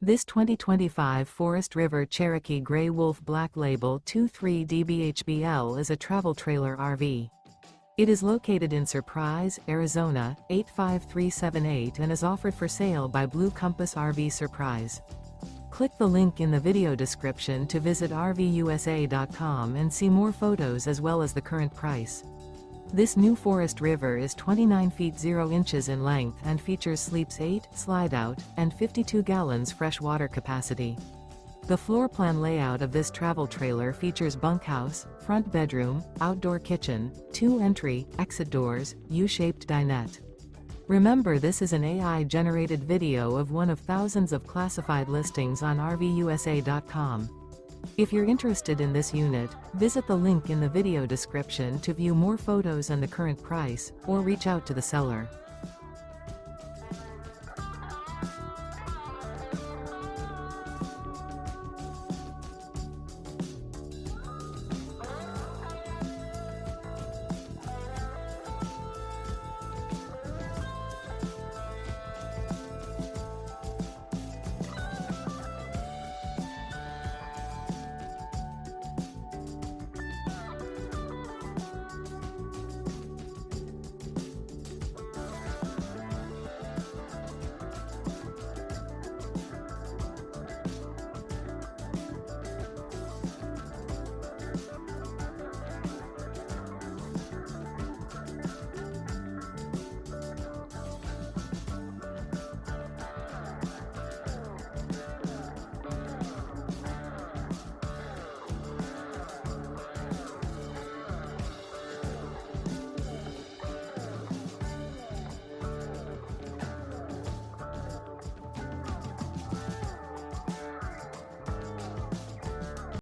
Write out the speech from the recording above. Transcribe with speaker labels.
Speaker 1: This 2025 Forest River Cherokee Grey Wolf Black Label 23DBHBL is a travel trailer RV. It is located in Surprise, Arizona, 85378 and is offered for sale by Blue Compass RV Surprise. Click the link in the video description to visit RVUSA.com and see more photos as well as the current price. This new Forest River is 29 feet 0 inches in length and features sleeps 8, slide-out, and 52 gallons fresh water capacity. The floor plan layout of this travel trailer features bunkhouse, front bedroom, outdoor kitchen, 2 entry, exit doors, U-shaped dinette. Remember, this is an AI-generated video of one of thousands of classified listings on RVUSA.com. If you're interested in this unit, visit the link in the video description to view more photos and the current price, or reach out to the seller.